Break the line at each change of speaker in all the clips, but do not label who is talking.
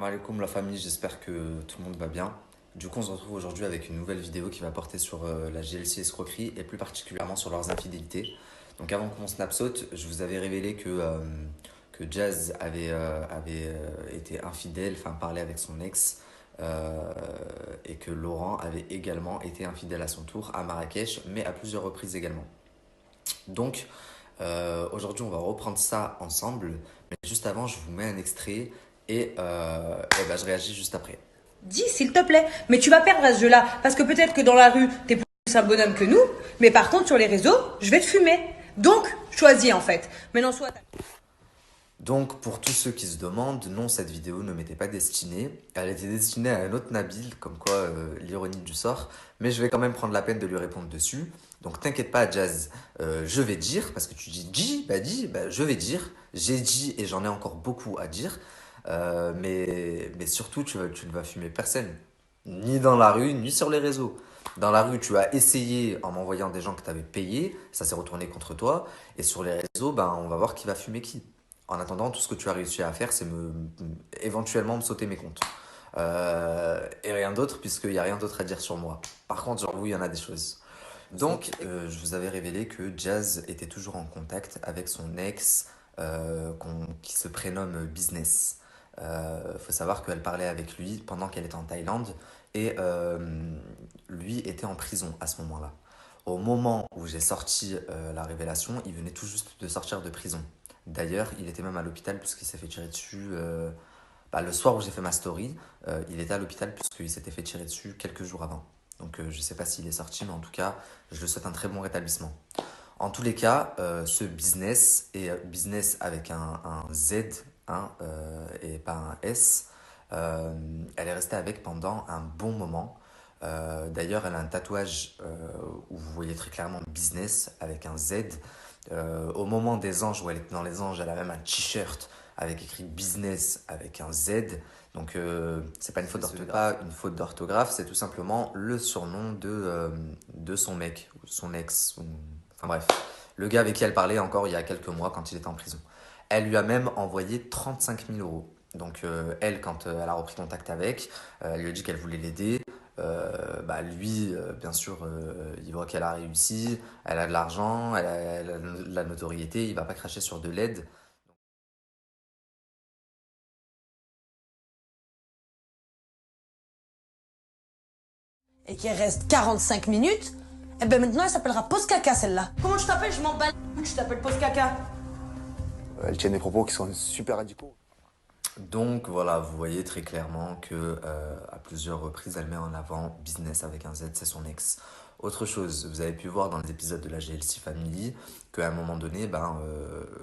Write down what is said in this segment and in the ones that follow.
Salam alaikum la famille, j'espère que tout le monde va bien. Du coup, on se retrouve aujourd'hui avec une nouvelle vidéo qui va porter sur la GLC escroquerie et plus particulièrement sur leurs infidélités. Donc avant que mon snap saute, je vous avais révélé que Jazz avait été infidèle, enfin parlé avec son ex, et que Laurent avait également été infidèle à son tour à Marrakech, mais à plusieurs reprises également. Donc aujourd'hui, on va reprendre ça ensemble, mais juste avant, je vous mets un extrait et ben, je réagis juste après.
Dis, s'il te plaît. Mais tu vas perdre à ce jeu-là. Parce que peut-être que dans la rue, t'es plus un bonhomme que nous. Mais par contre, sur les réseaux, je vais te fumer. Donc, choisis en fait. Maintenant, soit
Donc, pour tous ceux qui se demandent, non, cette vidéo ne m'était pas destinée. Elle était destinée à un autre Nabil, comme quoi l'ironie du sort. Mais je vais quand même prendre la peine de lui répondre dessus. Donc, t'inquiète pas, Jazz, je vais dire, parce que tu dis, bah, je vais dire. J'ai dit et j'en ai encore beaucoup à dire. Mais surtout, tu ne vas fumer personne. Ni dans la rue, ni sur les réseaux. Dans la rue, tu as essayé en m'envoyant des gens que tu avais payés, ça s'est retourné contre toi. Et sur les réseaux, ben, on va voir qui va fumer qui. En attendant, tout ce que tu as réussi à faire, c'est éventuellement me sauter mes comptes. Et rien d'autre, puisqu'il n'y a rien d'autre à dire sur moi. Par contre, genre, oui, il y en a des choses. Donc, je vous avais révélé que Jazz était toujours en contact avec son ex qui se prénomme Business. Faut savoir qu'elle parlait avec lui pendant qu'elle était en Thaïlande et lui était en prison à ce moment-là. Au moment où j'ai sorti la révélation, il venait tout juste de sortir de prison. D'ailleurs, il était même à l'hôpital puisqu'il s'est fait tirer dessus. Le soir où j'ai fait ma story, il était à l'hôpital puisqu'il s'était fait tirer dessus quelques jours avant. Donc je ne sais pas s'il est sorti, mais en tout cas, je lui souhaite un très bon rétablissement. En tous les cas, ce business, et business avec un Z hein, et pas un S, elle est restée avec pendant un bon moment. D'ailleurs, elle a un tatouage où vous voyez très clairement business avec un Z. Au moment des anges, où elle était dans les anges, elle a même un t-shirt avec écrit business avec un Z. Donc, c'est pas une faute d'orthographe, pas une faute d'orthographe, c'est tout simplement le surnom de son mec, ou son ex, enfin bref, le gars avec qui elle parlait encore il y a quelques mois quand il était en prison. Elle lui a même envoyé 35 000 euros. Donc elle, quand elle a repris contact avec, elle lui a dit qu'elle voulait l'aider. Lui, bien sûr, il voit qu'elle a réussi, elle a de l'argent, elle a de la notoriété, il va pas cracher sur de l'aide.
et qu'il reste 45 minutes, et ben maintenant, elle s'appellera Pause Caca, celle-là. Comment tu t'appelles? Je m'en bats. Tu t'appelles Pause Caca.
Elle tient des propos qui sont super radicaux.
Donc voilà, vous voyez très clairement que à plusieurs reprises, elle met en avant business avec un Z, c'est son ex. Autre chose, vous avez pu voir dans les épisodes de la GLC Family qu'à un moment donné,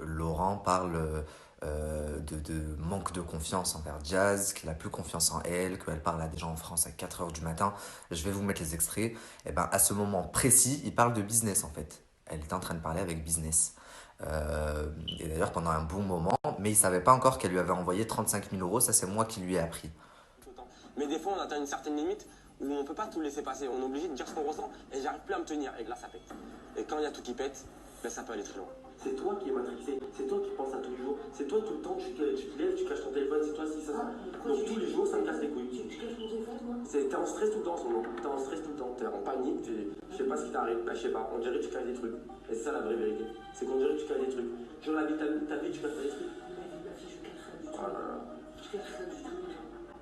Laurent parle de manque de confiance envers Jazz, qu'il a plus confiance en elle, qu'elle parle à des gens en France à 4 heures du matin. Je vais vous mettre les extraits. Et ben à ce moment précis, il parle de business en fait. Elle était en train de parler avec business. Et d'ailleurs pendant un bon moment, mais il savait pas encore qu'elle lui avait envoyé 35 000 euros, ça c'est moi qui lui ai appris.
Mais des fois, on atteint une certaine limite où on peut pas tout laisser passer. On est obligé de dire ce qu'on ressent et j'arrive plus à me tenir. Et là, ça pète. Et quand il y a tout qui pète, ben, ça peut aller très loin.
C'est toi qui es matrixé, c'est toi qui penses à tous les jours, c'est toi tout le temps, tu te lèves, tu caches ton téléphone, c'est toi si ça. Donc tous les jours, ça me casse les couilles.
Tu caches mon téléphone, moi?
T'es en stress tout le temps en ce moment, t'es en stress tout le temps, t'es en panique, je sais pas ce qui t'arrive, je sais pas, on dirait que tu caches des trucs. Et c'est ça la vraie vérité, c'est qu'on dirait que tu caches des trucs. Genre la vie, ta vie, tu caches pas des trucs.
Ma vie, je cache rien du tout.
Oh là là.
Je cache rien du tout.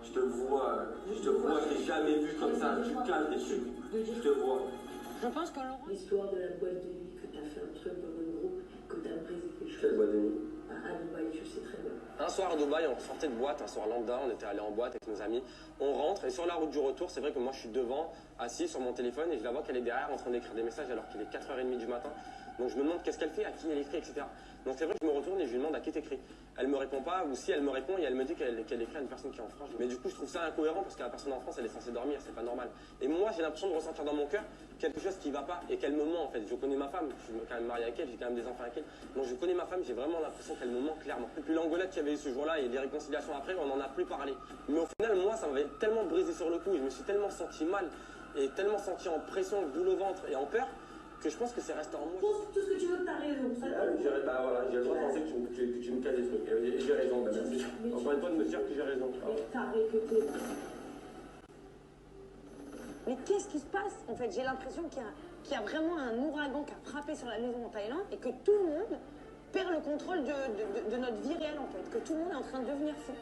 Je te vois, je t'ai jamais vu comme ça, tu caches des trucs. Je te vois.
Je pense que Laurent... L'histoire de la boîte de nuit, que t'as fait un truc dans le groupe, que t'as brisé quelque chose.
Quelle boîte de nuit?
À Dubaï, je sais très bien.
Un soir à Dubaï, on sortait de boîte, un soir lambda, on était allé en boîte avec nos amis. On rentre et sur la route du retour, c'est vrai que moi je suis devant, assis sur mon téléphone et je la vois qu'elle est derrière en train d'écrire des messages alors qu'il est 4h30 du matin. Donc je me demande qu'est-ce qu'elle fait, à qui elle écrit, etc. Donc c'est vrai que je me retourne et je lui demande à qui t'écris. Elle me répond pas, ou si elle me répond et elle me dit qu'elle écrit à une personne qui est en France. Mais du coup je trouve ça incohérent parce que la personne en France elle est censée dormir, c'est pas normal. Et moi j'ai l'impression de ressentir dans mon cœur quelque chose qui va pas et qu'elle me ment en fait. Je connais ma femme, je suis quand même marié avec elle, j'ai quand même des enfants avec elle. Donc je connais ma femme, j'ai vraiment l'impression qu'elle me ment clairement. Et puis l'engueulade qu'il y avait eu ce jour-là et les réconciliations après, on n'en a plus parlé. Mais au final moi ça m'avait tellement brisé sur le coup, je me suis tellement senti mal et tellement senti en pression, boule au ventre et en peur que je pense que c'est resté en moi.
Pense tout ce que tu veux, t'as raison. Ça,
Bah voilà, j'ai le droit de penser que tu me casses des trucs. Et j'ai raison, bah, merci. Encore une fois, de me dire que j'ai raison.
mais t'as répété.
Mais qu'est-ce qui se passe? En fait, j'ai l'impression qu'il y a vraiment un ouragan qui a frappé sur la maison en Thaïlande et que tout le monde perd le contrôle de notre vie réelle, en fait. Que tout le monde est en train de devenir fou.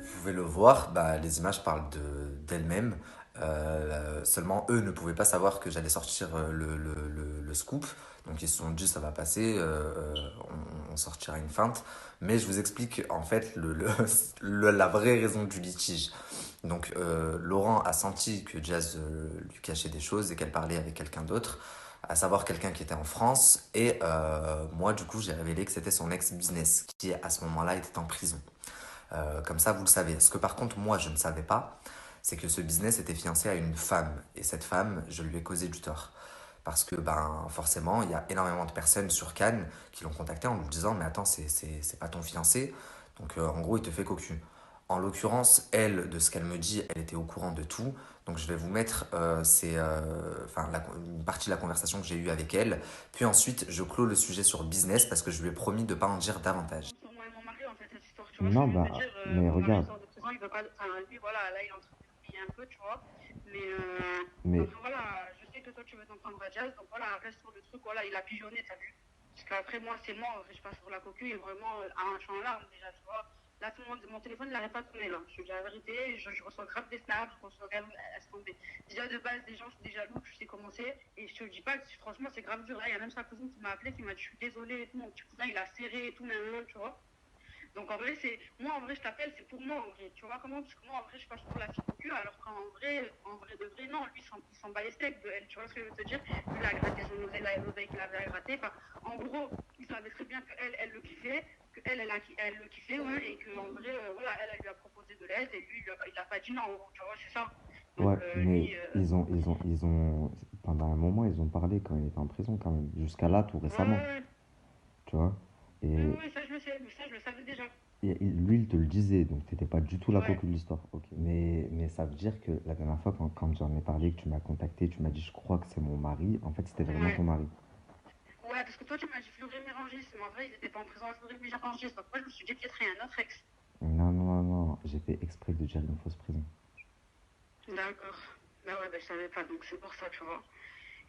Vous pouvez le voir, bah, les images parlent d'elles-mêmes. Seulement, eux ne pouvaient pas savoir que j'allais sortir le scoop. Donc, ils se sont dit, ça va passer, on sortira une feinte. Mais je vous explique, en fait, la vraie raison du litige. Donc, Laurent a senti que Jazz lui cachait des choses et qu'elle parlait avec quelqu'un d'autre, à savoir quelqu'un qui était en France. Et moi, du coup, j'ai révélé que c'était son ex-business qui, à ce moment-là, était en prison. Comme ça, vous le savez. Ce que par contre, moi, je ne savais pas, c'est que ce business était fiancé à une femme. Et cette femme, je lui ai causé du tort. Parce que, ben, forcément, il y a énormément de personnes sur Cannes qui l'ont contacté en lui disant, mais attends, c'est pas ton fiancé. Donc, en gros, il te fait cocu. En l'occurrence, elle, de ce qu'elle me dit, elle était au courant de tout. Donc, je vais vous mettre une partie de la conversation que j'ai eue avec elle. Puis ensuite, je clôt le sujet sur business parce que je lui ai promis de ne pas en dire davantage.
Moi et mon mari, en fait, cette histoire, tu vois,
Non,
ce que je veux
bah,
dire,
mais
mon mari
regarde.
sort de prison, il veut pas, enfin, lui, voilà, là, il est en train de payer un peu, tu vois, mais,
Mais
enfin, voilà, je sais que toi, tu veux t'en prendre à Jazz, donc voilà, reste sur le truc, voilà, il a pigeonné, t'as vu, parce qu'après, moi, c'est moi, en fait, je passe sur la cocu, et vraiment, je suis en larmes, déjà, tu vois, là, tout le monde, mon téléphone, il n'arrête pas de tourner, là, je te dis la vérité, je reçois grave des snaps, je reçois grave, laisse tomber. Déjà, de base, des gens, c'est des jaloux, tu sais comment c'est, et je te le dis pas, franchement, c'est grave dur, là, il y a même sa cousine qui m'a appelé, qui m'a dit, je suis désolée, et tout, mon petit cousin, il a serré, et tout, même, tu vois. Donc en vrai, c'est moi en vrai je t'appelle, c'est pour moi en vrai. Tu vois comment? Parce que moi en vrai je passe pour la fille cocu, alors qu'en vrai de vrai, non, lui il s'en bat les steaks de elle. Tu vois ce que je veux te dire? Lui il a gratté son l'oseille qu'il avait gratté. Enfin, en gros, il savait très bien qu'elle, elle le kiffait, elle le kiffait, ouais, et qu'en vrai, voilà, elle lui a proposé de l'aide et lui il a pas dit non, en gros, tu vois, c'est ça.
ouais,
Donc
mais
lui,
pendant un moment, ils ont parlé quand il était en prison quand même. Jusqu'à là, tout
ouais,
récemment,
ouais,
tu vois. Et,
ouais, ça je le sais, mais ça je le savais déjà.
lui, il te le disait, donc t'étais pas du tout la
Ouais.
cocu de l'histoire. Ok. Mais ça veut dire que la dernière fois, quand j'en ai parlé, que tu m'as contacté, tu m'as dit, je crois que c'est mon mari. En fait, c'était vraiment
Ouais.
ton mari.
Ouais, parce que toi, tu m'as dit Fleury Mérangis, mais en vrai, ils étaient pas en prison à Fleury Mérangis. Donc, moi, je me suis dit peut-être il y a un autre ex.
Non, non, non, non. J'ai fait exprès de dire une fausse prison.
D'accord. Bah ouais, bah, je savais pas, donc c'est pour ça, tu vois.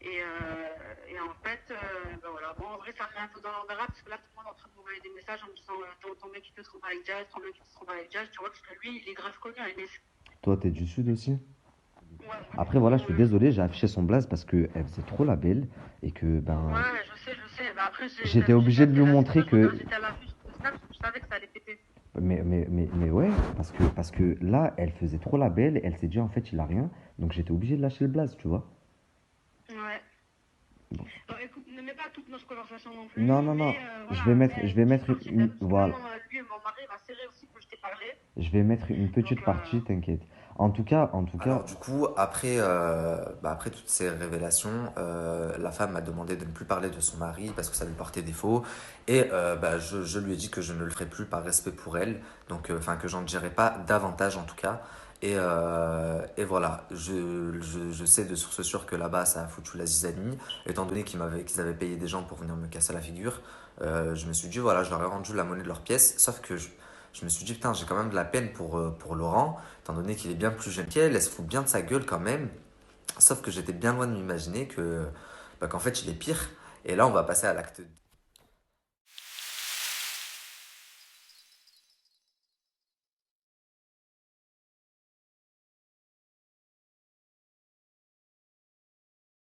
Et en fait, bah voilà. Bon, en vrai, ça me met un peu dans l'embarras parce que là, tout le monde est en train de m'envoyer des messages en me disant ton mec, il te trompe avec Jazz, ton mec, il te trompe avec Jazz, tu vois, parce que lui, il est grave connu à Nice.
Toi, t'es du sud aussi?
Ouais, moi,
Après, voilà, je
ouais,
suis désolé, j'ai affiché son blaze parce qu'elle faisait trop la belle et que, ben,
ouais, je sais. Bah après,
j'étais obligé de lui montrer que.
j'étais à la vue sur le snap, je savais que ça allait péter.
Mais ouais, parce que là, elle faisait trop la belle, elle s'est dit en fait, il a rien, donc j'étais obligé de lâcher le blaze, tu vois.
Ouais.
Bon.
Bon, écoute, ne mets pas toutes nos conversations non plus,
Non, non, non,
mais voilà, mais
je vais
une
mettre
petite partie
une,
parce que
voilà,
maintenant, lui et mon mari va serrer aussi que je t'ai parlé.
je vais mettre une
Donc,
petite partie, t'inquiète. En tout
Alors
cas,
du coup, après toutes ces révélations, la femme m'a demandé de ne plus parler de son mari parce que ça lui portait défaut. Et je lui ai dit que je ne le ferai plus par respect pour elle. Donc, enfin, que j'en dirai pas davantage en tout cas. Et voilà, je sais de source sûre que là-bas, ça a foutu la zizanie. Étant donné qu'ils avaient payé des gens pour venir me casser la figure, je me suis dit, voilà, je leur ai rendu la monnaie de leur pièce. Sauf que je me suis dit, putain, j'ai quand même de la peine pour Laurent, étant donné qu'il est bien plus jeune qu'elle, elle se fout bien de sa gueule quand même. Sauf que j'étais bien loin de m'imaginer qu'en fait, il est pire. Et là, on va passer à l'acte 2.